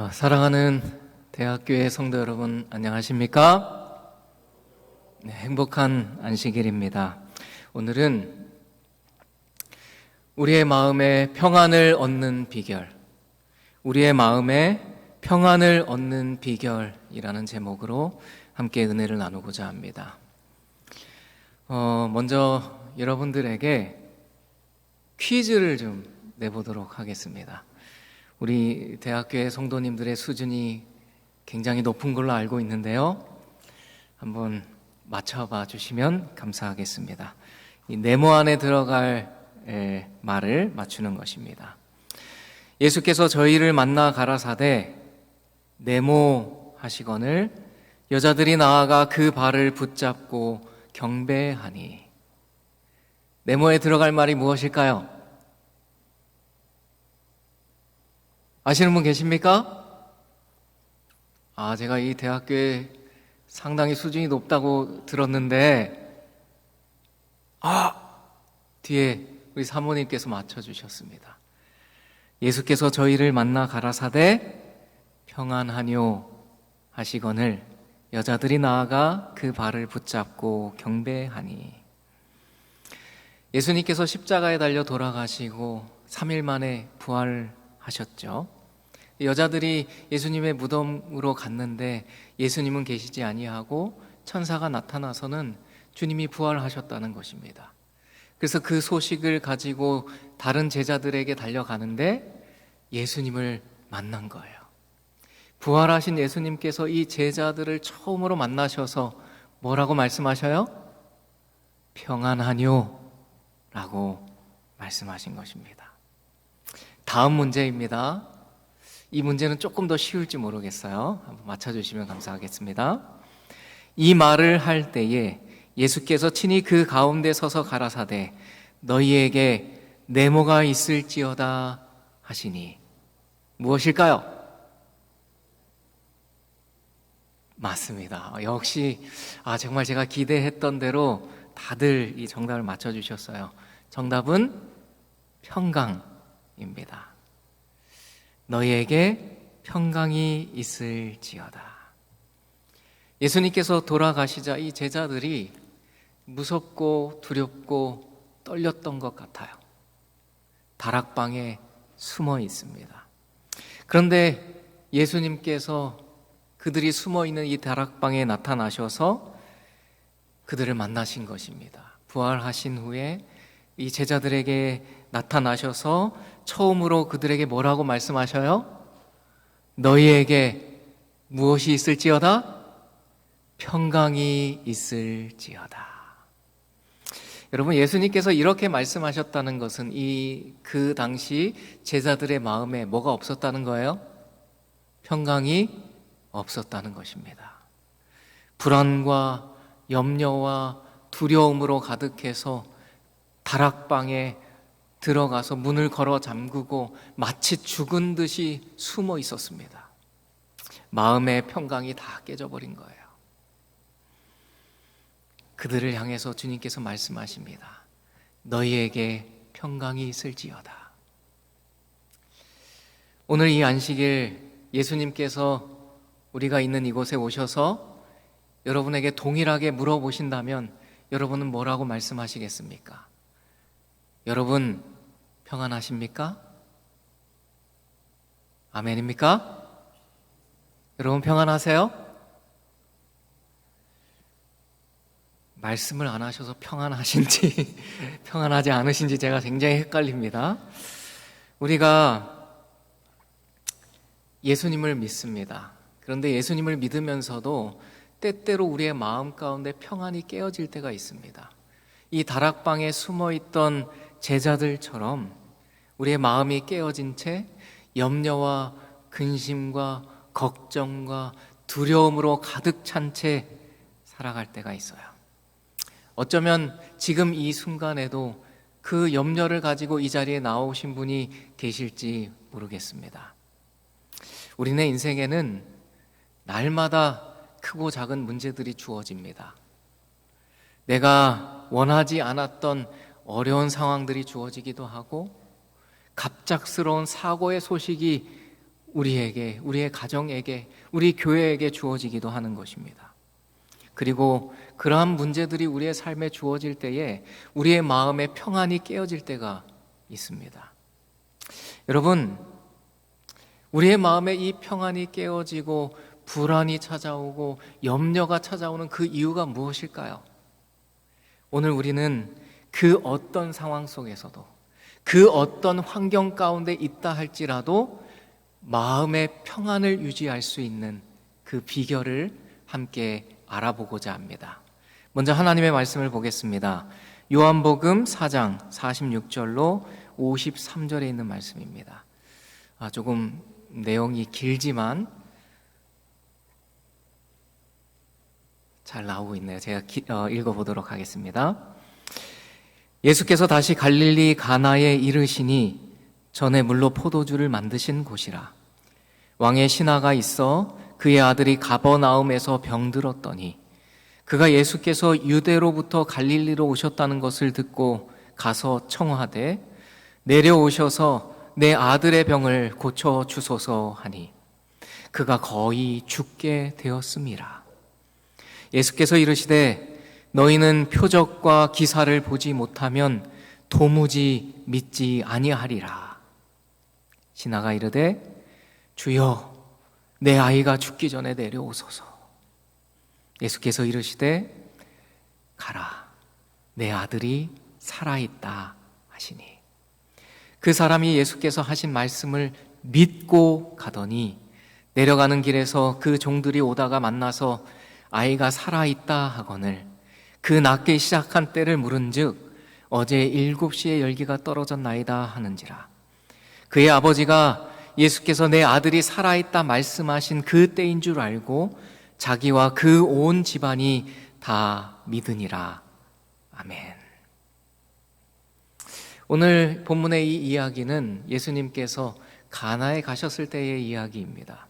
사랑하는 대학교의 성도 여러분, 안녕하십니까? 네, 행복한 안식일입니다. 오늘은 우리의 마음에 평안을 얻는 비결, 우리의 마음에 평안을 얻는 비결이라는 제목으로 함께 은혜를 나누고자 합니다. 먼저 여러분들에게 퀴즈를 좀 내보도록 하겠습니다. 우리 대학교의 성도님들의 수준이 굉장히 높은 걸로 알고 있는데요. 한번 맞춰봐 주시면 감사하겠습니다. 이 네모 안에 들어갈 말을 맞추는 것입니다. 예수께서 저희를 만나 가라사대 네모 하시거늘 여자들이 나아가 그 발을 붙잡고 경배하니. 네모에 들어갈 말이 무엇일까요? 아시는 분 계십니까? 제가 이 대학교에 상당히 수준이 높다고 들었는데, 뒤에 우리 사모님께서 맞춰주셨습니다. 예수께서 저희를 만나 가라사대 평안하뇨 하시거늘 여자들이 나아가 그 발을 붙잡고 경배하니. 예수님께서 십자가에 달려 돌아가시고 3일 만에 부활하셨죠. 여자들이 예수님의 무덤으로 갔는데 예수님은 계시지 아니하고 천사가 나타나서는 주님이 부활하셨다는 것입니다. 그래서 그 소식을 가지고 다른 제자들에게 달려가는데 예수님을 만난 거예요. 부활하신 예수님께서 이 제자들을 처음으로 만나셔서 뭐라고 말씀하셔요? 평안하뇨 라고 말씀하신 것입니다. 다음 문제입니다. 이 문제는 조금 더 쉬울지 모르겠어요. 한번 맞춰주시면 감사하겠습니다. 이 말을 할 때에 예수께서 친히 그 가운데 서서 가라사대 너희에게 네모가 있을지어다 하시니. 무엇일까요? 맞습니다. 역시 정말 제가 기대했던 대로 다들 이 정답을 맞춰주셨어요. 정답은 평강입니다. 너희에게 평강이 있을지어다. 예수님께서 돌아가시자 이 제자들이 무섭고 두렵고 떨렸던 것 같아요. 다락방에 숨어 있습니다. 그런데 예수님께서 그들이 숨어 있는 이 다락방에 나타나셔서 그들을 만나신 것입니다. 부활하신 후에 이 제자들에게 나타나셔서 처음으로 그들에게 뭐라고 말씀하셔요? 너희에게 무엇이 있을지어다? 평강이 있을지어다. 여러분, 예수님께서 이렇게 말씀하셨다는 것은 그 당시 제자들의 마음에 뭐가 없었다는 거예요? 평강이 없었다는 것입니다. 불안과 염려와 두려움으로 가득해서 다락방에 들어가서 문을 걸어 잠그고 마치 죽은 듯이 숨어 있었습니다. 마음의 평강이 다 깨져버린 거예요. 그들을 향해서 주님께서 말씀하십니다. 너희에게 평강이 있을지어다. 오늘 이 안식일 예수님께서 우리가 있는 이곳에 오셔서 여러분에게 동일하게 물어보신다면 여러분은 뭐라고 말씀하시겠습니까? 여러분 평안하십니까? 아멘입니까? 여러분 평안하세요? 말씀을 안 하셔서 평안하신지 평안하지 않으신지 제가 굉장히 헷갈립니다. 우리가 예수님을 믿습니다. 그런데 예수님을 믿으면서도 때때로 우리의 마음 가운데 평안이 깨어질 때가 있습니다. 이 다락방에 숨어있던 제자들처럼 우리의 마음이 깨어진 채 염려와 근심과 걱정과 두려움으로 가득 찬 채 살아갈 때가 있어요. 어쩌면 지금 이 순간에도 그 염려를 가지고 이 자리에 나오신 분이 계실지 모르겠습니다. 우리네 인생에는 날마다 크고 작은 문제들이 주어집니다. 내가 원하지 않았던 어려운 상황들이 주어지기도 하고 갑작스러운 사고의 소식이 우리에게, 우리의 가정에게, 우리 교회에게 주어지기도 하는 것입니다. 그리고 그러한 문제들이 우리의 삶에 주어질 때에 우리의 마음에 평안이 깨어질 때가 있습니다. 여러분, 우리의 마음에 이 평안이 깨어지고 불안이 찾아오고 염려가 찾아오는 그 이유가 무엇일까요? 오늘 우리는 그 어떤 상황 속에서도, 그 어떤 환경 가운데 있다 할지라도 마음의 평안을 유지할 수 있는 그 비결을 함께 알아보고자 합니다. 먼저 하나님의 말씀을 보겠습니다. 요한복음 4장 46절로 53절에 있는 말씀입니다. 조금 내용이 길지만 잘 나오고 있네요. 제가 읽어보도록 하겠습니다. 예수께서 다시 갈릴리 가나에 이르시니 전에 물로 포도주를 만드신 곳이라. 왕의 신하가 있어 그의 아들이 가버나움에서 병들었더니 그가 예수께서 유대로부터 갈릴리로 오셨다는 것을 듣고 가서 청하되 내려오셔서 내 아들의 병을 고쳐 주소서 하니 그가 거의 죽게 되었음이라. 예수께서 이르시되 너희는 표적과 기사를 보지 못하면 도무지 믿지 아니하리라. 신하가 이르되 주여 내 아이가 죽기 전에 내려오소서. 예수께서 이르시되 가라 내 아들이 살아있다 하시니 그 사람이 예수께서 하신 말씀을 믿고 가더니 내려가는 길에서 그 종들이 오다가 만나서 아이가 살아있다 하거늘 그 낫기 시작한 때를 물은즉 어제 7시에 열기가 떨어졌나이다 하는지라. 그의 아버지가 예수께서 내 아들이 살아있다 말씀하신 그 때인 줄 알고 자기와 그 온 집안이 다 믿으니라. 아멘. 오늘 본문의 이 이야기는 예수님께서 가나에 가셨을 때의 이야기입니다.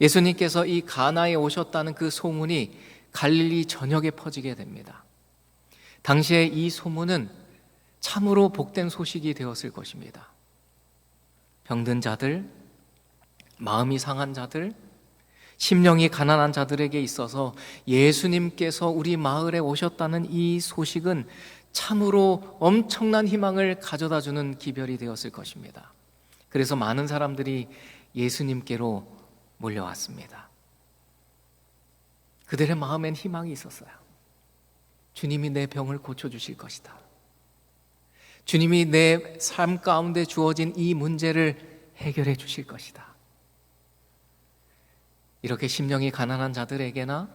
예수님께서 이 가나에 오셨다는 그 소문이 갈릴리 전역에 퍼지게 됩니다. 당시에 이 소문은 참으로 복된 소식이 되었을 것입니다. 병든 자들, 마음이 상한 자들, 심령이 가난한 자들에게 있어서 예수님께서 우리 마을에 오셨다는 이 소식은 참으로 엄청난 희망을 가져다 주는 기별이 되었을 것입니다. 그래서 많은 사람들이 예수님께로 몰려왔습니다. 그들의 마음엔 희망이 있었어요. 주님이 내 병을 고쳐주실 것이다. 주님이 내 삶 가운데 주어진 이 문제를 해결해 주실 것이다. 이렇게 심령이 가난한 자들에게나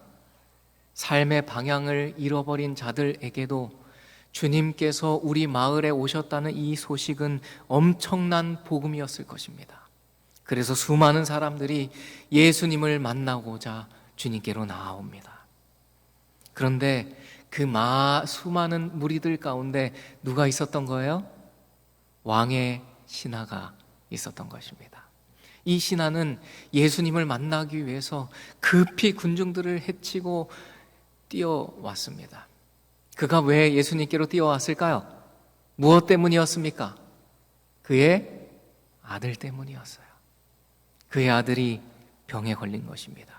삶의 방향을 잃어버린 자들에게도 주님께서 우리 마을에 오셨다는 이 소식은 엄청난 복음이었을 것입니다. 그래서 수많은 사람들이 예수님을 만나고자 주님께로 나아옵니다. 그런데 그 수많은 무리들 가운데 누가 있었던 거예요? 왕의 신하가 있었던 것입니다. 이 신하는 예수님을 만나기 위해서 급히 군중들을 해치고 뛰어왔습니다. 그가 왜 예수님께로 뛰어왔을까요? 무엇 때문이었습니까? 그의 아들 때문이었어요. 그의 아들이 병에 걸린 것입니다.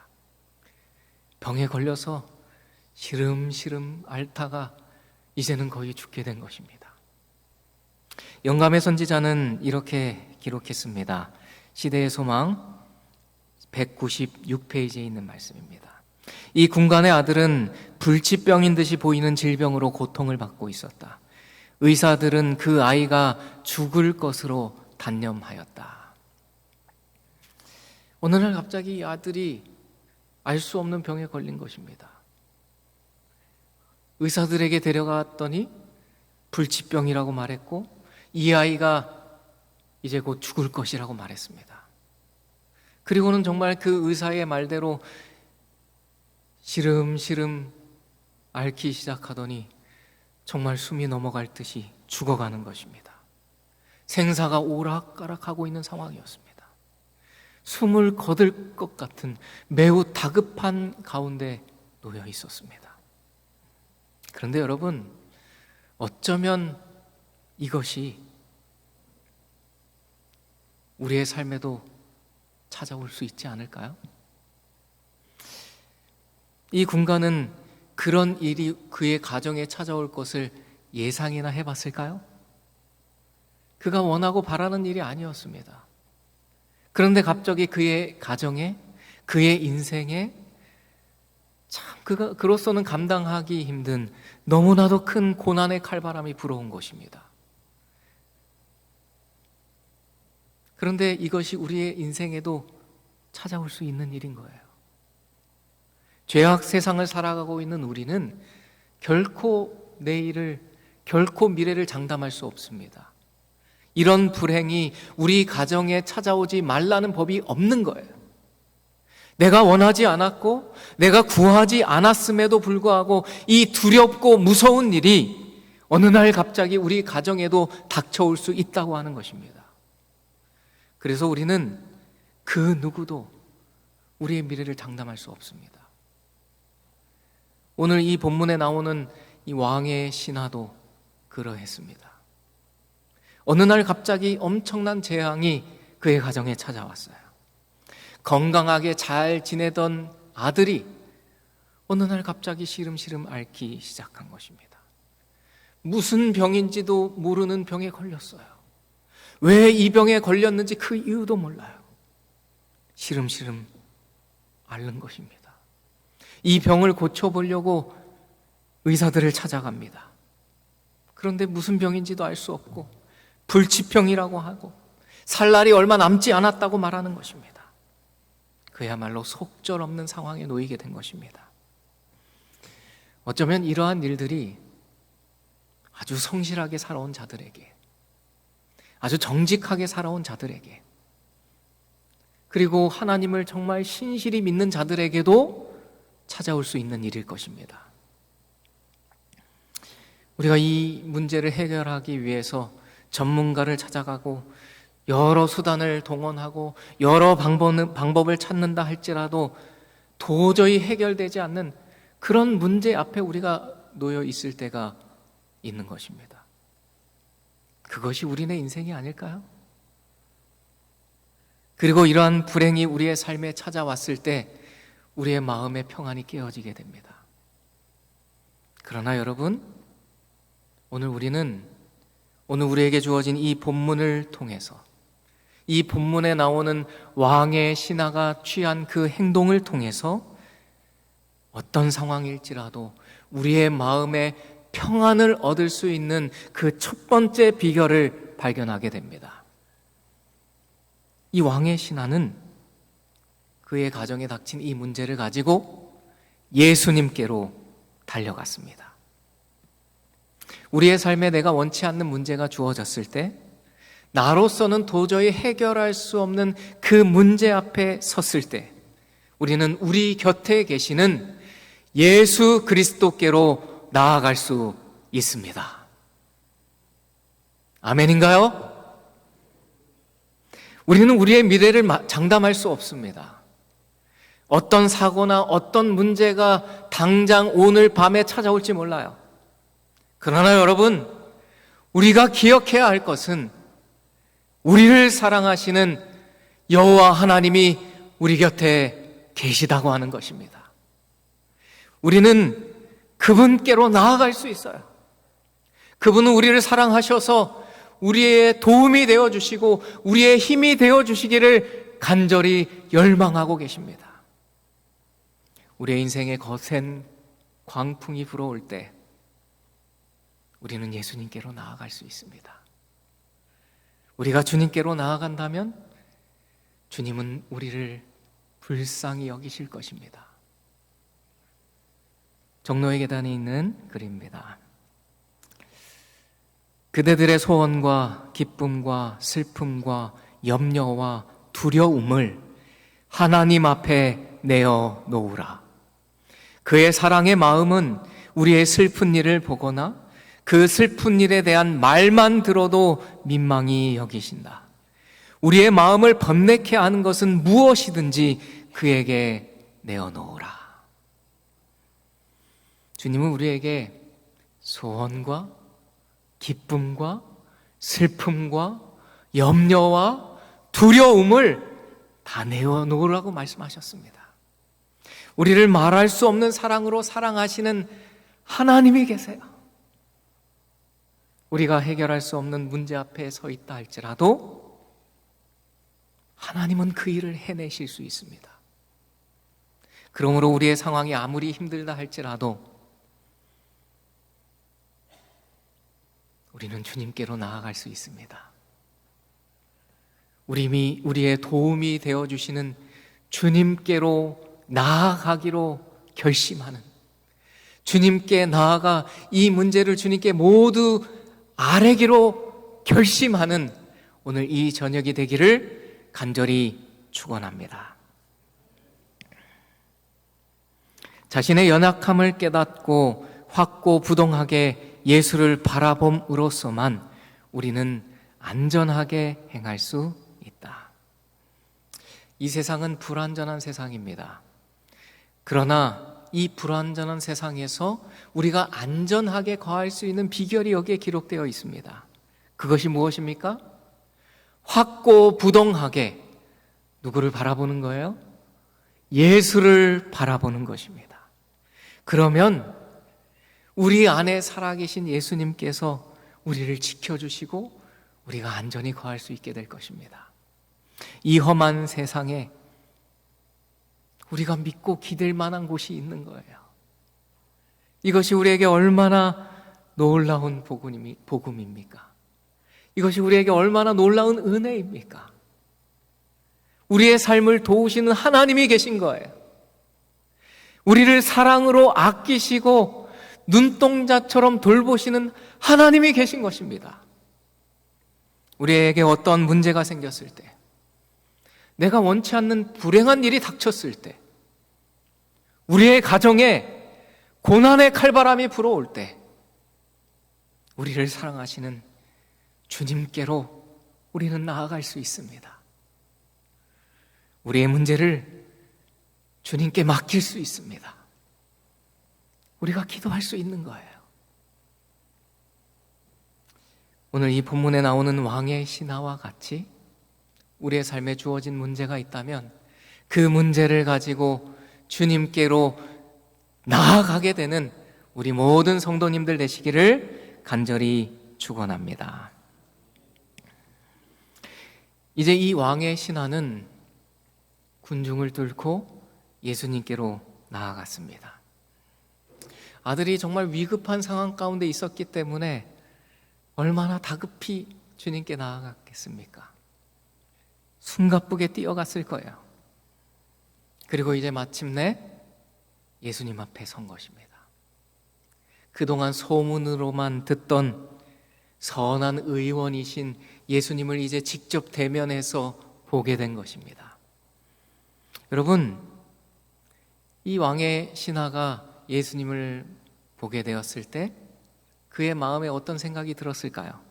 병에 걸려서 시름시름 앓다가 이제는 거의 죽게 된 것입니다. 영감의 선지자는 이렇게 기록했습니다. 시대의 소망 196페이지에 있는 말씀입니다. 이 군관의 아들은 불치병인 듯이 보이는 질병으로 고통을 받고 있었다. 의사들은 그 아이가 죽을 것으로 단념하였다. 어느 날 갑자기 이 아들이 알 수 없는 병에 걸린 것입니다. 의사들에게 데려갔더니 불치병이라고 말했고 이 아이가 이제 곧 죽을 것이라고 말했습니다. 그리고는 정말 그 의사의 말대로 시름시름 앓기 시작하더니 정말 숨이 넘어갈 듯이 죽어가는 것입니다. 생사가 오락가락하고 있는 상황이었습니다. 숨을 거둘 것 같은 매우 다급한 가운데 놓여 있었습니다. 그런데 여러분, 어쩌면 이것이 우리의 삶에도 찾아올 수 있지 않을까요? 이 군가는 그런 일이 그의 가정에 찾아올 것을 예상이나 해봤을까요? 그가 원하고 바라는 일이 아니었습니다. 그런데 갑자기 그의 가정에, 그의 인생에 참 그로서는 감당하기 힘든 너무나도 큰 고난의 칼바람이 불어온 것입니다. 그런데 이것이 우리의 인생에도 찾아올 수 있는 일인 거예요. 죄악 세상을 살아가고 있는 우리는 결코 내일을, 결코 미래를 장담할 수 없습니다. 이런 불행이 우리 가정에 찾아오지 말라는 법이 없는 거예요. 내가 원하지 않았고 내가 구하지 않았음에도 불구하고 이 두렵고 무서운 일이 어느 날 갑자기 우리 가정에도 닥쳐올 수 있다고 하는 것입니다. 그래서 우리는 그 누구도 우리의 미래를 장담할 수 없습니다. 오늘 이 본문에 나오는 이 왕의 신하도 그러했습니다. 어느 날 갑자기 엄청난 재앙이 그의 가정에 찾아왔어요. 건강하게 잘 지내던 아들이 어느 날 갑자기 시름시름 앓기 시작한 것입니다. 무슨 병인지도 모르는 병에 걸렸어요. 왜 이 병에 걸렸는지 그 이유도 몰라요. 시름시름 앓는 것입니다. 이 병을 고쳐보려고 의사들을 찾아갑니다. 그런데 무슨 병인지도 알 수 없고 불치병이라고 하고 살 날이 얼마 남지 않았다고 말하는 것입니다. 그야말로 속절없는 상황에 놓이게 된 것입니다. 어쩌면 이러한 일들이 아주 성실하게 살아온 자들에게, 아주 정직하게 살아온 자들에게, 그리고 하나님을 정말 신실히 믿는 자들에게도 찾아올 수 있는 일일 것입니다. 우리가 이 문제를 해결하기 위해서 전문가를 찾아가고 여러 수단을 동원하고 여러 방법을 찾는다 할지라도 도저히 해결되지 않는 그런 문제 앞에 우리가 놓여 있을 때가 있는 것입니다. 그것이 우리네 인생이 아닐까요? 그리고 이러한 불행이 우리의 삶에 찾아왔을 때 우리의 마음의 평안이 깨어지게 됩니다. 그러나 여러분, 오늘 우리에게 주어진 이 본문을 통해서, 이 본문에 나오는 왕의 신하가 취한 그 행동을 통해서 어떤 상황일지라도 우리의 마음에 평안을 얻을 수 있는 그 첫 번째 비결을 발견하게 됩니다. 이 왕의 신하는 그의 가정에 닥친 이 문제를 가지고 예수님께로 달려갔습니다. 우리의 삶에 내가 원치 않는 문제가 주어졌을 때 나로서는 도저히 해결할 수 없는 그 문제 앞에 섰을 때 우리는 우리 곁에 계시는 예수 그리스도께로 나아갈 수 있습니다. 아멘인가요? 우리는 우리의 미래를 장담할 수 없습니다. 어떤 사고나 어떤 문제가 당장 오늘 밤에 찾아올지 몰라요. 그러나 여러분, 우리가 기억해야 할 것은 우리를 사랑하시는 여호와 하나님이 우리 곁에 계시다고 하는 것입니다. 우리는 그분께로 나아갈 수 있어요. 그분은 우리를 사랑하셔서 우리의 도움이 되어주시고 우리의 힘이 되어주시기를 간절히 열망하고 계십니다. 우리의 인생에 거센 광풍이 불어올 때 우리는 예수님께로 나아갈 수 있습니다. 우리가 주님께로 나아간다면 주님은 우리를 불쌍히 여기실 것입니다. 종로의 계단에 있는 글입니다. 그대들의 소원과 기쁨과 슬픔과 염려와 두려움을 하나님 앞에 내어 놓으라. 그의 사랑의 마음은 우리의 슬픈 일을 보거나 그 슬픈 일에 대한 말만 들어도 민망히 여기신다. 우리의 마음을 번뇌케 하는 것은 무엇이든지 그에게 내어놓으라. 주님은 우리에게 소원과 기쁨과 슬픔과 염려와 두려움을 다 내어놓으라고 말씀하셨습니다. 우리를 말할 수 없는 사랑으로 사랑하시는 하나님이 계세요. 우리가 해결할 수 없는 문제 앞에 서 있다 할지라도 하나님은 그 일을 해내실 수 있습니다. 그러므로 우리의 상황이 아무리 힘들다 할지라도 우리는 주님께로 나아갈 수 있습니다. 우리의 도움이 되어주시는 주님께로 나아가기로 결심하는, 주님께 나아가 이 문제를 주님께 모두 아뢰기로 결심하는 오늘 이 저녁이 되기를 간절히 축원합니다. 자신의 연약함을 깨닫고 확고부동하게 예수를 바라봄으로써만 우리는 안전하게 행할 수 있다. 이 세상은 불완전한 세상입니다. 그러나 이 불완전한 세상에서 우리가 안전하게 거할 수 있는 비결이 여기에 기록되어 있습니다. 그것이 무엇입니까? 확고부동하게 누구를 바라보는 거예요? 예수를 바라보는 것입니다. 그러면 우리 안에 살아계신 예수님께서 우리를 지켜주시고 우리가 안전히 거할 수 있게 될 것입니다. 이 험한 세상에 우리가 믿고 기댈 만한 곳이 있는 거예요. 이것이 우리에게 얼마나 놀라운 복음입니까? 이것이 우리에게 얼마나 놀라운 은혜입니까? 우리의 삶을 도우시는 하나님이 계신 거예요. 우리를 사랑으로 아끼시고 눈동자처럼 돌보시는 하나님이 계신 것입니다. 우리에게 어떤 문제가 생겼을 때, 내가 원치 않는 불행한 일이 닥쳤을 때, 우리의 가정에 고난의 칼바람이 불어올 때, 우리를 사랑하시는 주님께로 우리는 나아갈 수 있습니다. 우리의 문제를 주님께 맡길 수 있습니다. 우리가 기도할 수 있는 거예요. 오늘 이 본문에 나오는 왕의 신하와 같이 우리의 삶에 주어진 문제가 있다면 그 문제를 가지고 주님께로 나아가게 되는 우리 모든 성도님들 되시기를 간절히 축원합니다. 이제 이 왕의 신하는 군중을 뚫고 예수님께로 나아갔습니다. 아들이 정말 위급한 상황 가운데 있었기 때문에 얼마나 다급히 주님께 나아갔겠습니까? 숨가쁘게 뛰어갔을 거예요. 그리고 이제 마침내 예수님 앞에 선 것입니다. 그동안 소문으로만 듣던 선한 의원이신 예수님을 이제 직접 대면해서 보게 된 것입니다. 여러분, 이 왕의 신하가 예수님을 보게 되었을 때 그의 마음에 어떤 생각이 들었을까요?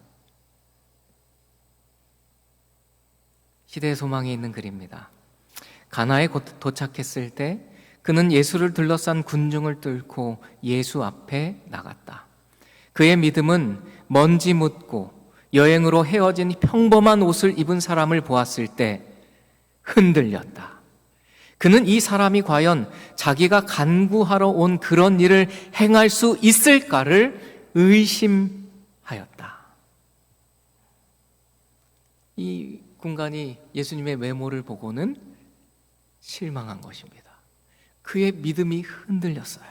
시대의 소망이 있는 글입니다. 가나에 도착했을 때 그는 예수를 둘러싼 군중을 뚫고 예수 앞에 나갔다. 그의 믿음은 먼지 묻고 여행으로 헤어진 평범한 옷을 입은 사람을 보았을 때 흔들렸다. 그는 이 사람이 과연 자기가 간구하러 온 그런 일을 행할 수 있을까를 의심하였다. 이 군관이 예수님의 외모를 보고는 실망한 것입니다. 그의 믿음이 흔들렸어요.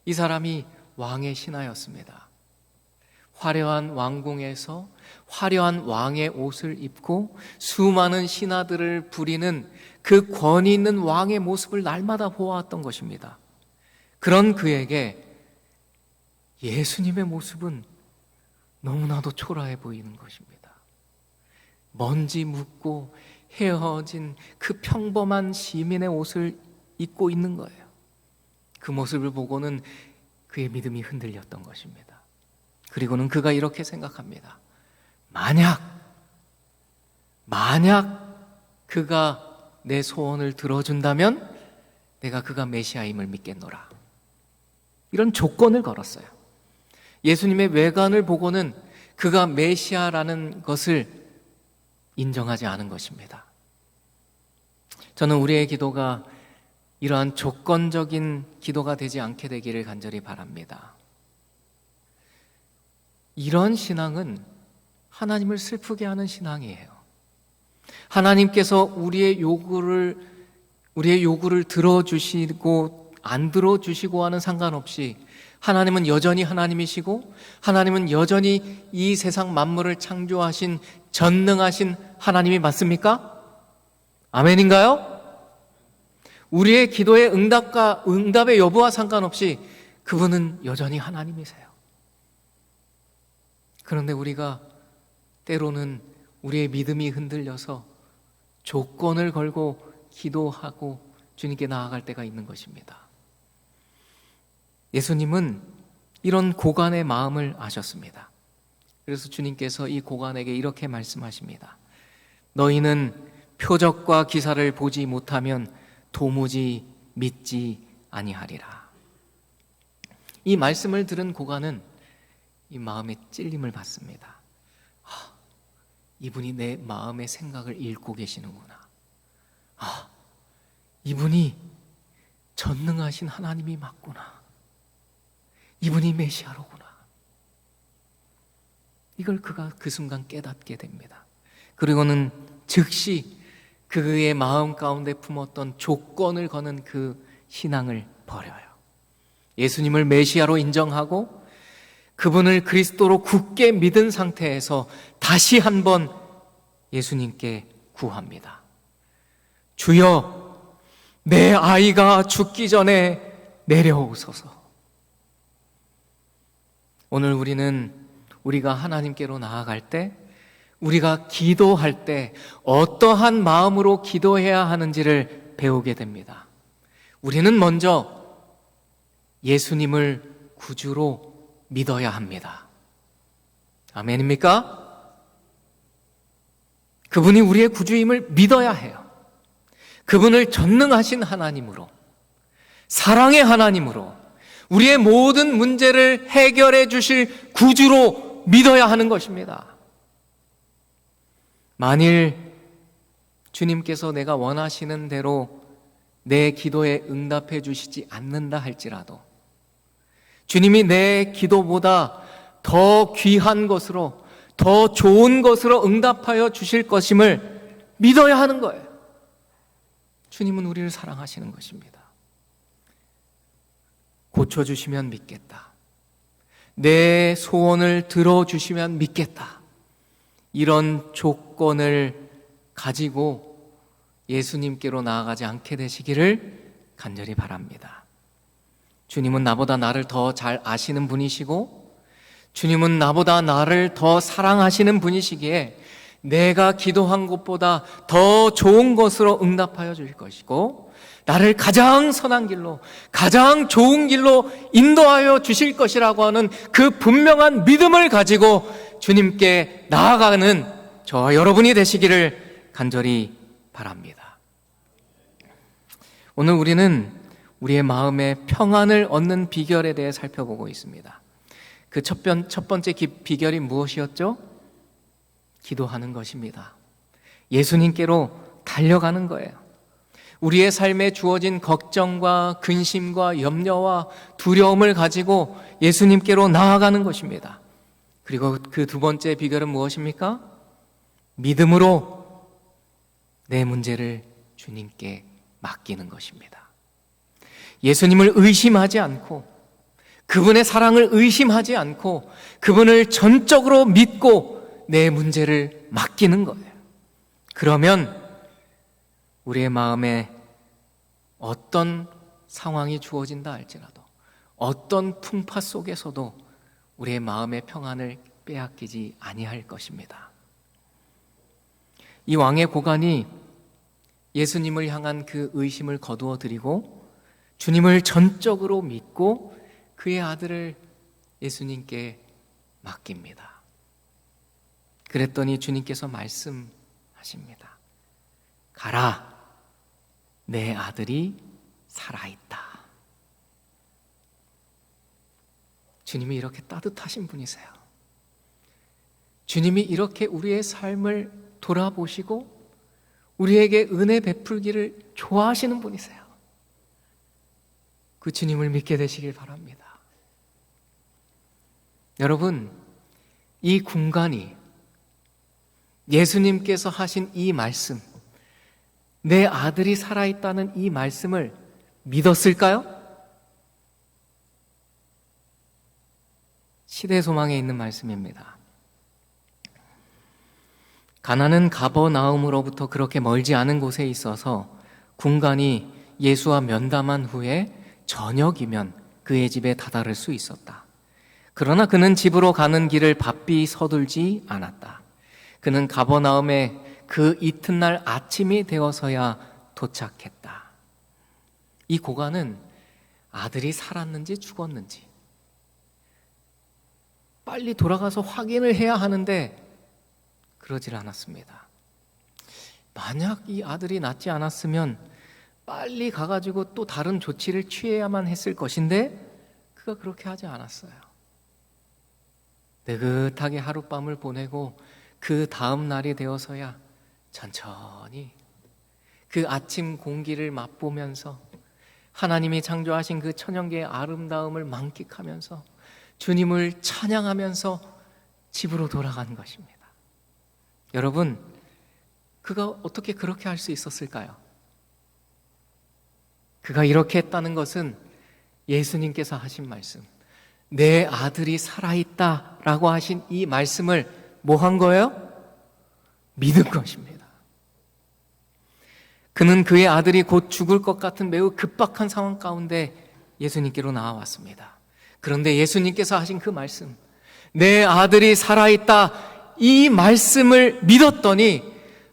이 사람이 왕의 신하였습니다. 화려한 왕궁에서 화려한 왕의 옷을 입고 수많은 신하들을 부리는 그 권위 있는 왕의 모습을 날마다 보아왔던 것입니다. 그런 그에게 예수님의 모습은 너무나도 초라해 보이는 것입니다. 먼지 묻고 헤어진 그 평범한 시민의 옷을 입고 있는 거예요. 그 모습을 보고는 그의 믿음이 흔들렸던 것입니다. 그리고는 그가 이렇게 생각합니다. 만약 그가 내 소원을 들어준다면 내가 그가 메시아임을 믿겠노라. 이런 조건을 걸었어요. 예수님의 외관을 보고는 그가 메시아라는 것을 인정하지 않은 것입니다. 저는 우리의 기도가 이러한 조건적인 기도가 되지 않게 되기를 간절히 바랍니다. 이런 신앙은 하나님을 슬프게 하는 신앙이에요. 하나님께서 우리의 요구를 들어주시고 안 들어주시고 하는 상관없이 하나님은 여전히 하나님이시고 하나님은 여전히 이 세상 만물을 창조하신 전능하신 하나님이 맞습니까? 아멘인가요? 우리의 기도의 응답의 여부와 상관없이 그분은 여전히 하나님이세요. 그런데 우리가 때로는 우리의 믿음이 흔들려서 조건을 걸고 기도하고 주님께 나아갈 때가 있는 것입니다. 예수님은 이런 고관의 마음을 아셨습니다. 그래서 주님께서 이 고관에게 이렇게 말씀하십니다. 너희는 표적과 기사를 보지 못하면 도무지 믿지 아니하리라. 이 말씀을 들은 고관은 이 마음의 찔림을 받습니다. 이분이 내 마음의 생각을 읽고 계시는구나. 이분이 전능하신 하나님이 맞구나. 이분이 메시아로구나. 이걸 그가 그 순간 깨닫게 됩니다. 그리고는 즉시 그의 마음 가운데 품었던 조건을 거는 그 신앙을 버려요. 예수님을 메시아로 인정하고 그분을 그리스도로 굳게 믿은 상태에서 다시 한번 예수님께 구합니다. 주여, 내 아이가 죽기 전에 내려오소서. 오늘 우리가 하나님께로 나아갈 때, 우리가 기도할 때 어떠한 마음으로 기도해야 하는지를 배우게 됩니다. 우리는 먼저 예수님을 구주로 믿어야 합니다. 아멘입니까? 그분이 우리의 구주임을 믿어야 해요. 그분을 전능하신 하나님으로, 사랑의 하나님으로, 우리의 모든 문제를 해결해 주실 구주로 믿어야 하는 것입니다. 만일 주님께서 내가 원하시는 대로 내 기도에 응답해 주시지 않는다 할지라도 주님이 내 기도보다 더 귀한 것으로, 더 좋은 것으로 응답하여 주실 것임을 믿어야 하는 거예요. 주님은 우리를 사랑하시는 것입니다. 고쳐주시면 믿겠다. 내 소원을 들어주시면 믿겠다. 이런 조건을 가지고 예수님께로 나아가지 않게 되시기를 간절히 바랍니다. 주님은 나보다 나를 더 잘 아시는 분이시고 주님은 나보다 나를 더 사랑하시는 분이시기에 내가 기도한 것보다 더 좋은 것으로 응답하여 주실 것이고 나를 가장 선한 길로, 가장 좋은 길로 인도하여 주실 것이라고 하는 그 분명한 믿음을 가지고 주님께 나아가는 저와 여러분이 되시기를 간절히 바랍니다. 오늘 우리는 우리의 마음에 평안을 얻는 비결에 대해 살펴보고 있습니다. 그 첫 번째 비결이 무엇이었죠? 기도하는 것입니다. 예수님께로 달려가는 거예요. 우리의 삶에 주어진 걱정과 근심과 염려와 두려움을 가지고 예수님께로 나아가는 것입니다. 그리고 그 두 번째 비결은 무엇입니까? 믿음으로 내 문제를 주님께 맡기는 것입니다. 예수님을 의심하지 않고 그분의 사랑을 의심하지 않고 그분을 전적으로 믿고 내 문제를 맡기는 거예요. 그러면 우리의 마음에 어떤 상황이 주어진다 할지라도 어떤 풍파 속에서도 우리의 마음의 평안을 빼앗기지 아니할 것입니다. 이 왕의 고관이 예수님을 향한 그 의심을 거두어 드리고 주님을 전적으로 믿고 그의 아들을 예수님께 맡깁니다. 그랬더니 주님께서 말씀하십니다. 가라, 내 아들이 살아있다. 주님이 이렇게 따뜻하신 분이세요. 주님이 이렇게 우리의 삶을 돌아보시고 우리에게 은혜 베풀기를 좋아하시는 분이세요. 그 주님을 믿게 되시길 바랍니다. 여러분, 이 군간이 예수님께서 하신 이 말씀, 내 아들이 살아있다는 이 말씀을 믿었을까요? 시대 소망에 있는 말씀입니다. 가나는 가버나움으로부터 그렇게 멀지 않은 곳에 있어서 군간이 예수와 면담한 후에 저녁이면 그의 집에 다다를 수 있었다. 그러나 그는 집으로 가는 길을 바삐 서둘지 않았다. 그는 가버나움에 그 이튿날 아침이 되어서야 도착했다. 이 고관은 아들이 살았는지 죽었는지 빨리 돌아가서 확인을 해야 하는데 그러질 않았습니다. 만약 이 아들이 낫지 않았으면 빨리 가가지고 또 다른 조치를 취해야만 했을 것인데 그가 그렇게 하지 않았어요. 느긋하게 하룻밤을 보내고 그 다음 날이 되어서야 천천히 그 아침 공기를 맛보면서 하나님이 창조하신 그 천연계의 아름다움을 만끽하면서 주님을 찬양하면서 집으로 돌아간 것입니다. 여러분, 그가 어떻게 그렇게 할 수 있었을까요? 그가 이렇게 했다는 것은 예수님께서 하신 말씀, 내 아들이 살아있다라고 하신 이 말씀을 뭐 한 거예요? 믿은 것입니다. 그는 그의 아들이 곧 죽을 것 같은 매우 급박한 상황 가운데 예수님께로 나아왔습니다. 그런데 예수님께서 하신 그 말씀, 내 아들이 살아있다, 이 말씀을 믿었더니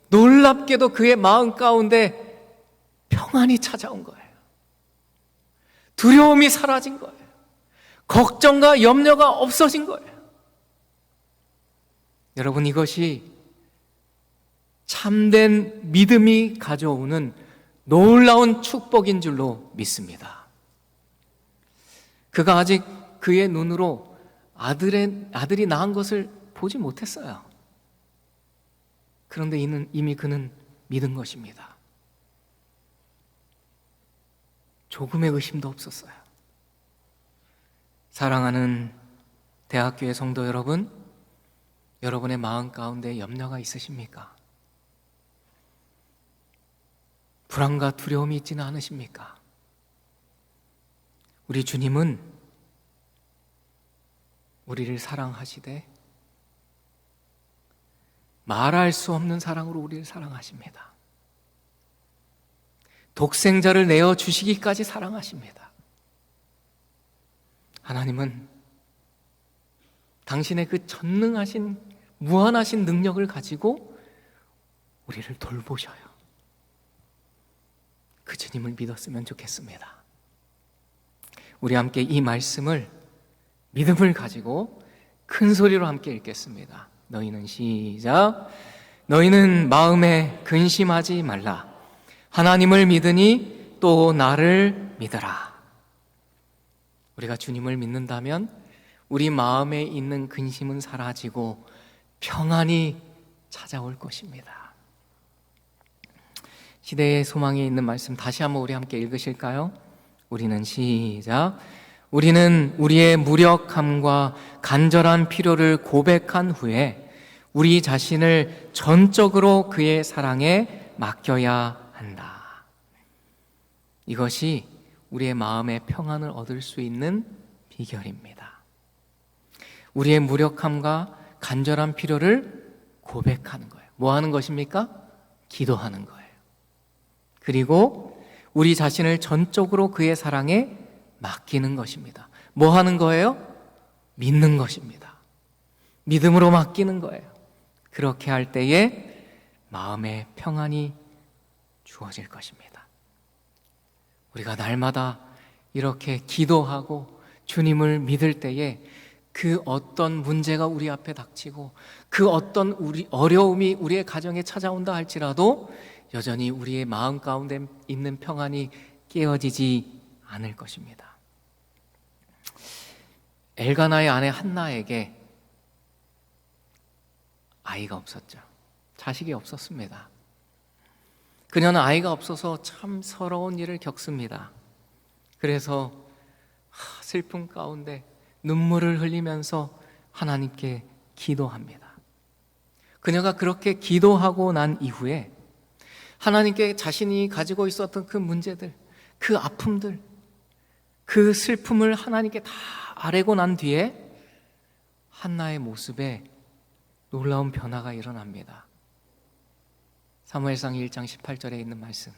놀랍게도 그의 마음 가운데 평안이 찾아온 거예요. 두려움이 사라진 거예요. 걱정과 염려가 없어진 거예요. 여러분, 이것이 참된 믿음이 가져오는 놀라운 축복인 줄로 믿습니다. 그가 아직 그의 눈으로 아들이 낳은 것을 보지 못했어요. 그런데 이미 그는 믿은 것입니다. 조금의 의심도 없었어요. 사랑하는 대학교의 성도 여러분, 여러분의 마음 가운데 염려가 있으십니까? 불안과 두려움이 있지는 않으십니까? 우리 주님은 우리를 사랑하시되 말할 수 없는 사랑으로 우리를 사랑하십니다. 독생자를 내어주시기까지 사랑하십니다. 하나님은 당신의 그 전능하신 무한하신 능력을 가지고 우리를 돌보셔요. 그 주님을 믿었으면 좋겠습니다. 우리 함께 이 말씀을 믿음을 가지고 큰 소리로 함께 읽겠습니다. 너희는 시작. 너희는 마음에 근심하지 말라. 하나님을 믿으니 또 나를 믿어라. 우리가 주님을 믿는다면 우리 마음에 있는 근심은 사라지고 평안이 찾아올 것입니다. 시대의 소망에 있는 말씀 다시 한번 우리 함께 읽으실까요? 우리는 시작. 우리는 우리의 무력함과 간절한 필요를 고백한 후에 우리 자신을 전적으로 그의 사랑에 맡겨야 한다. 이것이 우리의 마음의 평안을 얻을 수 있는 비결입니다. 우리의 무력함과 간절한 필요를 고백하는 거예요. 뭐 하는 것입니까? 기도하는 거예요. 그리고 우리 자신을 전적으로 그의 사랑에 맡기는 것입니다. 뭐 하는 거예요? 믿는 것입니다. 믿음으로 맡기는 거예요. 그렇게 할 때에 마음의 평안이 주어질 것입니다. 우리가 날마다 이렇게 기도하고 주님을 믿을 때에 그 어떤 문제가 우리 앞에 닥치고 그 어떤 어려움이 우리의 가정에 찾아온다 할지라도 여전히 우리의 마음 가운데 있는 평안이 깨어지지 않을 것입니다. 엘가나의 아내 한나에게 아이가 없었죠. 자식이 없었습니다. 그녀는 아이가 없어서 참 서러운 일을 겪습니다. 그래서 슬픔 가운데 눈물을 흘리면서 하나님께 기도합니다. 그녀가 그렇게 기도하고 난 이후에 하나님께 자신이 가지고 있었던 그 문제들, 그 아픔들, 그 슬픔을 하나님께 다 아뢰고 난 뒤에 한나의 모습에 놀라운 변화가 일어납니다. 사무엘상 1장 18절에 있는 말씀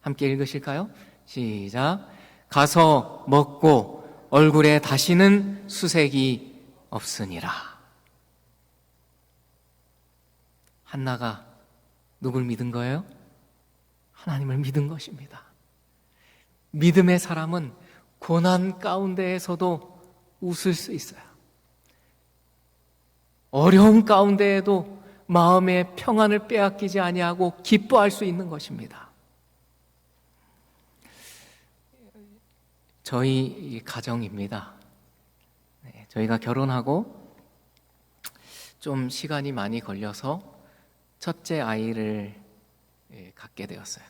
함께 읽으실까요? 시작. 가서 먹고 얼굴에 다시는 수색이 없으니라. 한나가 누굴 믿은 거예요? 하나님을 믿은 것입니다. 믿음의 사람은 고난 가운데에서도 웃을 수 있어요. 어려움 가운데에도 마음의 평안을 빼앗기지 아니하고 기뻐할 수 있는 것입니다. 저희 가정입니다. 저희가 결혼하고 좀 시간이 많이 걸려서 첫째 아이를 갖게 되었어요.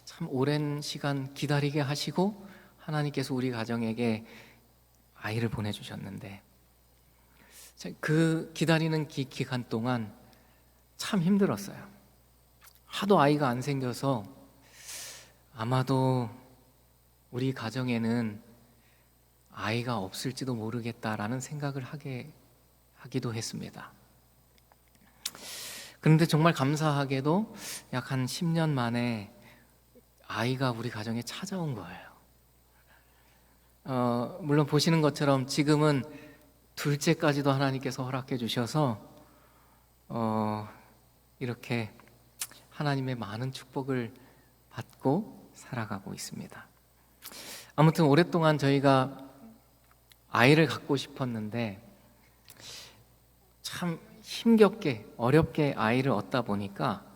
참 오랜 시간 기다리게 하시고 하나님께서 우리 가정에게 아이를 보내주셨는데 그 기다리는 기간 동안 참 힘들었어요. 하도 아이가 안 생겨서 아마도 우리 가정에는 아이가 없을지도 모르겠다라는 생각을 하기도 했습니다. 그런데 정말 감사하게도 약 한 10년 만에 아이가 우리 가정에 찾아온 거예요. 물론 보시는 것처럼 지금은 둘째까지도 하나님께서 허락해 주셔서 이렇게 하나님의 많은 축복을 받고 살아가고 있습니다. 아무튼 오랫동안 저희가 아이를 갖고 싶었는데 참 힘겹게 어렵게 아이를 얻다 보니까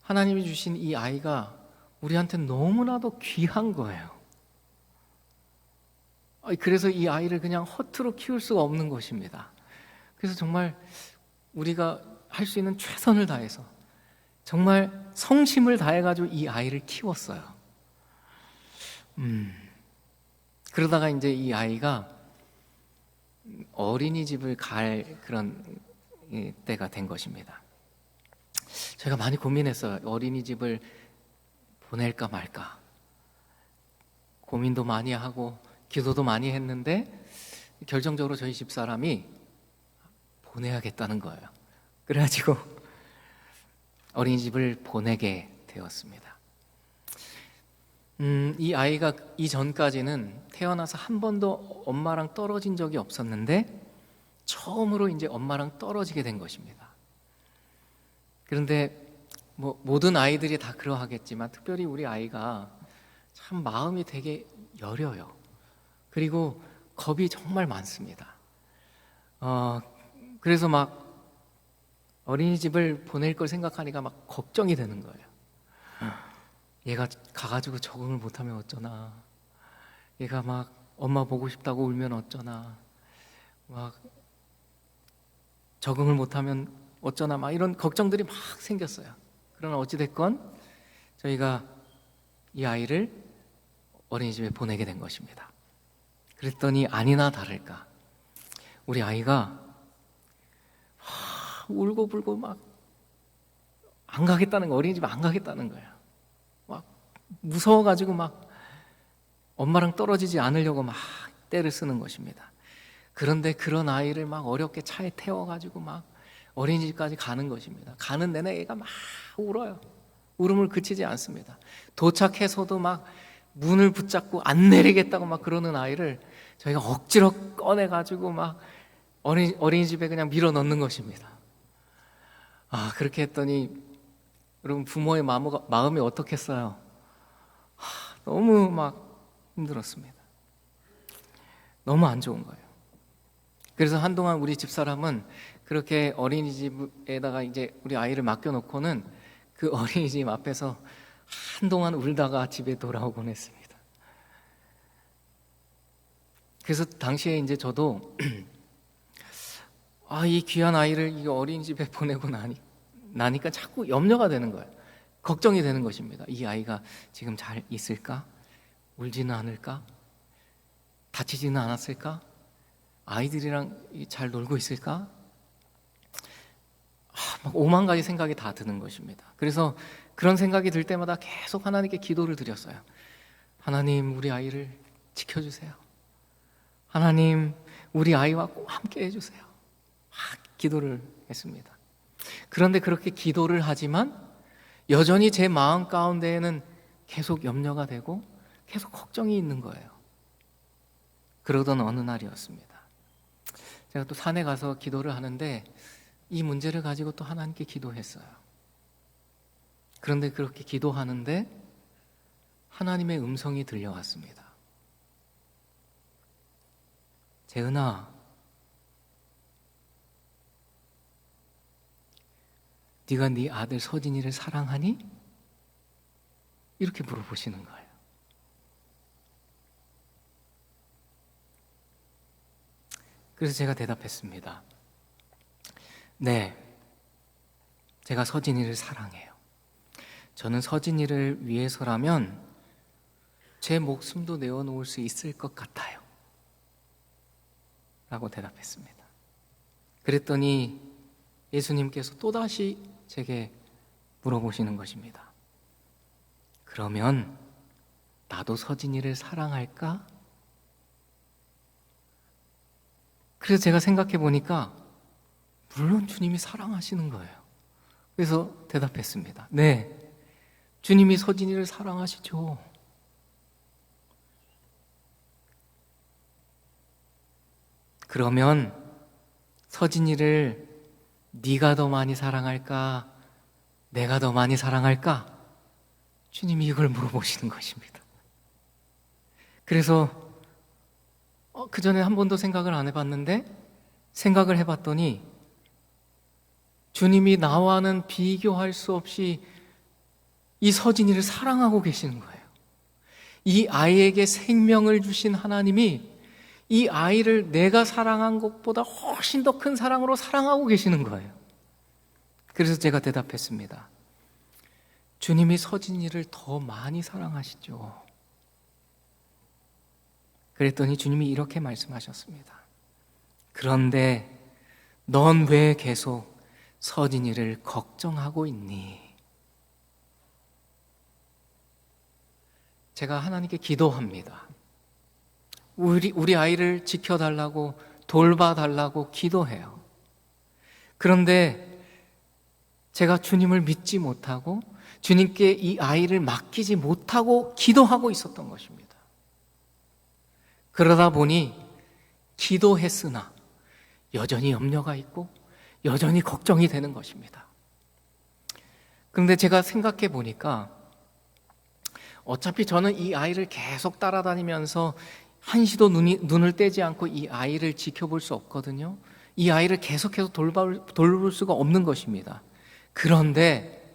하나님이 주신 이 아이가 우리한테 너무나도 귀한 거예요. 그래서 이 아이를 그냥 허투루 키울 수가 없는 것입니다. 그래서 정말 우리가 할 수 있는 최선을 다해서 정말 성심을 다해가지고 이 아이를 키웠어요. 그러다가 이제 이 아이가 어린이집을 갈 그런 때가 된 것입니다. 제가 많이 고민했어요. 어린이집을 보낼까 말까. 고민도 많이 하고 기도도 많이 했는데 결정적으로 저희 집사람이 보내야겠다는 거예요. 그래가지고 어린이집을 보내게 되었습니다. 이 아이가 이전까지는 태어나서 한 번도 엄마랑 떨어진 적이 없었는데 처음으로 이제 엄마랑 떨어지게 된 것입니다. 그런데 모든 아이들이 다 그러하겠지만 특별히 우리 아이가 참 마음이 되게 여려요. 그리고 겁이 정말 많습니다. 그래서 막 어린이집을 보낼 걸 생각하니까 막 걱정이 되는 거예요. 얘가 가가지고 적응을 못하면 어쩌나, 얘가 막 엄마 보고 싶다고 울면 어쩌나, 막 적응을 못하면 어쩌나, 막 이런 걱정들이 막 생겼어요. 그러나 어찌됐건 저희가 이 아이를 어린이집에 보내게 된 것입니다. 그랬더니 아니나 다를까 우리 아이가 울고불고 막 안 가겠다는 거, 어린이집 안 가겠다는 거예요. 막 무서워가지고 막 엄마랑 떨어지지 않으려고 막 떼를 쓰는 것입니다. 그런데 그런 아이를 막 어렵게 차에 태워가지고 막 어린이집까지 가는 것입니다. 가는 내내 애가 막 울어요. 울음을 그치지 않습니다. 도착해서도 막 문을 붙잡고 안 내리겠다고 막 그러는 아이를 저희가 억지로 꺼내가지고 막 어린이집에 그냥 밀어 넣는 것입니다. 그렇게 했더니 여러분 부모의 마음이 어떻겠어요? 너무 막 힘들었습니다. 너무 안 좋은 거예요. 그래서 한동안 우리 집사람은 그렇게 어린이집에다가 이제 우리 아이를 맡겨놓고는 그 어린이집 앞에서 한동안 울다가 집에 돌아오곤 했습니다. 그래서 당시에 이제 저도 이 귀한 아이를 이 어린이집에 보내고 나니까 자꾸 염려가 되는 거예요. 걱정이 되는 것입니다. 이 아이가 지금 잘 있을까? 울지는 않을까? 다치지는 않았을까? 아이들이랑 잘 놀고 있을까? 막 오만 가지 생각이 다 드는 것입니다. 그래서 그런 생각이 들 때마다 계속 하나님께 기도를 드렸어요. 하나님, 우리 아이를 지켜주세요. 하나님, 우리 아이와 꼭 함께 해주세요. 막 기도를 했습니다. 그런데 그렇게 기도를 하지만 여전히 제 마음 가운데에는 계속 염려가 되고 계속 걱정이 있는 거예요. 그러던 어느 날이었습니다. 제가 또 산에 가서 기도를 하는데 이 문제를 가지고 또 하나님께 기도했어요. 그런데 그렇게 기도하는데 하나님의 음성이 들려왔습니다. 재은아, 네가 네 아들 서진이를 사랑하니? 이렇게 물어보시는 거예요. 그래서 제가 대답했습니다. 네, 제가 서진이를 사랑해요. 저는 서진이를 위해서라면 제 목숨도 내어놓을 수 있을 것 같아요. 라고 대답했습니다. 그랬더니 예수님께서 또다시 제게 물어보시는 것입니다. 그러면 나도 서진이를 사랑할까? 그래서 제가 생각해 보니까 물론 주님이 사랑하시는 거예요. 그래서 대답했습니다. 네, 주님이 서진이를 사랑하시죠. 그러면 서진이를 네가 더 많이 사랑할까? 내가 더 많이 사랑할까? 주님이 이걸 물어보시는 것입니다. 그래서 그 전에 한 번도 생각을 안 해봤는데 생각을 해봤더니 주님이 나와는 비교할 수 없이 이 서진이를 사랑하고 계시는 거예요. 이 아이에게 생명을 주신 하나님이 이 아이를 내가 사랑한 것보다 훨씬 더 큰 사랑으로 사랑하고 계시는 거예요. 그래서 제가 대답했습니다. 주님이 서진이를 더 많이 사랑하시죠. 그랬더니 주님이 이렇게 말씀하셨습니다. 그런데 넌 왜 계속 서진이를 걱정하고 있니? 제가 하나님께 기도합니다. 우리 아이를 지켜달라고 돌봐달라고 기도해요. 그런데 제가 주님을 믿지 못하고 주님께 이 아이를 맡기지 못하고 기도하고 있었던 것입니다. 그러다 보니 기도했으나 여전히 염려가 있고 여전히 걱정이 되는 것입니다. 그런데 제가 생각해 보니까 어차피 저는 이 아이를 계속 따라다니면서 한시도 눈을 떼지 않고 이 아이를 지켜볼 수 없거든요. 이 아이를 계속해서 돌볼 수가 없는 것입니다. 그런데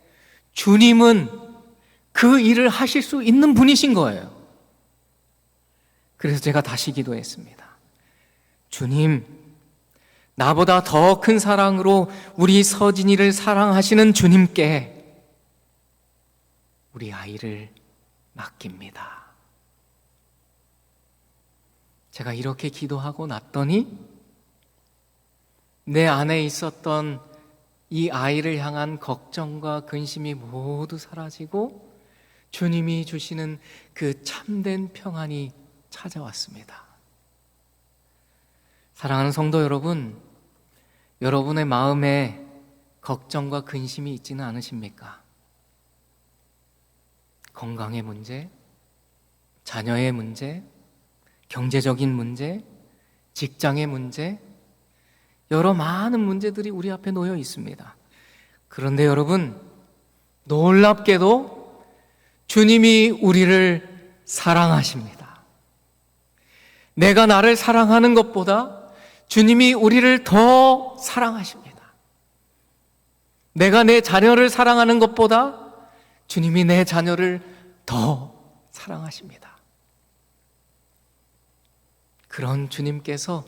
주님은 그 일을 하실 수 있는 분이신 거예요. 그래서 제가 다시 기도했습니다. 주님, 나보다 더 큰 사랑으로 우리 서진이를 사랑하시는 주님께 우리 아이를 맡깁니다. 제가 이렇게 기도하고 났더니 내 안에 있었던 이 아이를 향한 걱정과 근심이 모두 사라지고 주님이 주시는 그 참된 평안이 찾아왔습니다. 사랑하는 성도 여러분, 여러분의 마음에 걱정과 근심이 있지는 않으십니까? 건강의 문제, 자녀의 문제, 경제적인 문제, 직장의 문제, 여러 많은 문제들이 우리 앞에 놓여 있습니다. 그런데 여러분, 놀랍게도 주님이 우리를 사랑하십니다. 내가 나를 사랑하는 것보다 주님이 우리를 더 사랑하십니다. 내가 내 자녀를 사랑하는 것보다 주님이 내 자녀를 더 사랑하십니다. 그런 주님께서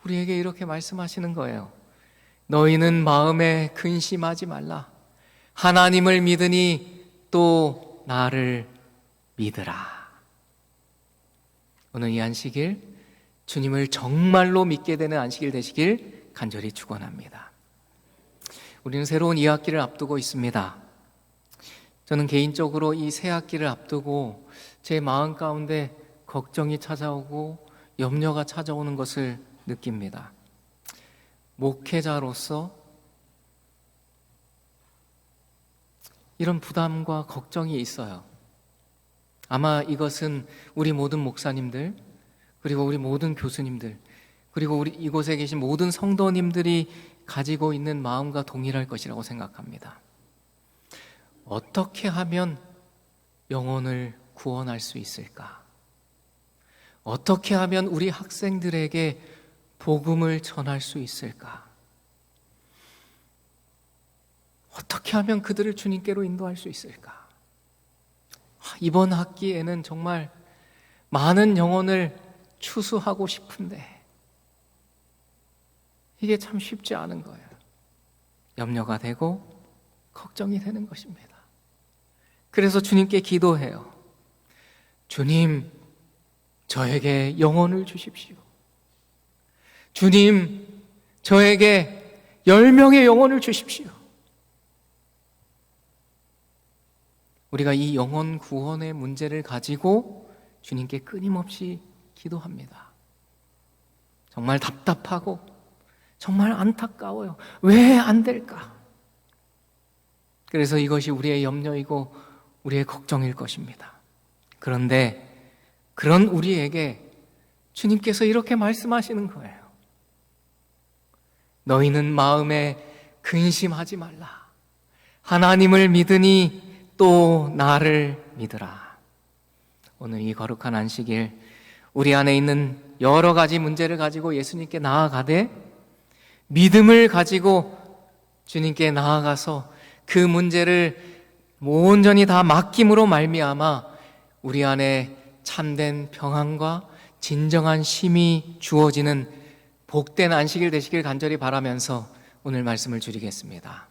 우리에게 이렇게 말씀하시는 거예요. 너희는 마음에 근심하지 말라. 하나님을 믿으니 또 나를 믿으라. 오늘 이 안식일 주님을 정말로 믿게 되는 안식일 되시길 간절히 축원합니다. 우리는 새로운 2학기를 앞두고 있습니다. 저는 개인적으로 이 새 학기를 앞두고 제 마음 가운데 걱정이 찾아오고 염려가 찾아오는 것을 느낍니다. 목회자로서 이런 부담과 걱정이 있어요. 아마 이것은 우리 모든 목사님들, 그리고 우리 모든 교수님들, 그리고 우리 이곳에 계신 모든 성도님들이 가지고 있는 마음과 동일할 것이라고 생각합니다. 어떻게 하면 영혼을 구원할 수 있을까? 어떻게 하면 우리 학생들에게 복음을 전할 수 있을까? 어떻게 하면 그들을 주님께로 인도할 수 있을까? 이번 학기에는 정말 많은 영혼을 추수하고 싶은데 이게 참 쉽지 않은 거예요. 염려가 되고 걱정이 되는 것입니다. 그래서 주님께 기도해요. 주님, 저에게 영혼을 주십시오. 주님, 저에게 10명의 영혼을 주십시오. 우리가 이 영혼 구원의 문제를 가지고 주님께 끊임없이 기도합니다. 정말 답답하고 정말 안타까워요. 왜 안 될까? 그래서 이것이 우리의 염려이고 우리의 걱정일 것입니다. 그런데 그런 우리에게 주님께서 이렇게 말씀하시는 거예요. 너희는 마음에 근심하지 말라. 하나님을 믿으니 또 나를 믿으라. 오늘 이 거룩한 안식일 우리 안에 있는 여러 가지 문제를 가지고 예수님께 나아가되 믿음을 가지고 주님께 나아가서 그 문제를 온전히 다 맡김으로 말미암아 우리 안에 참된 평안과 진정한 쉼이 주어지는 복된 안식일 되시길 간절히 바라면서 오늘 말씀을 줄이겠습니다.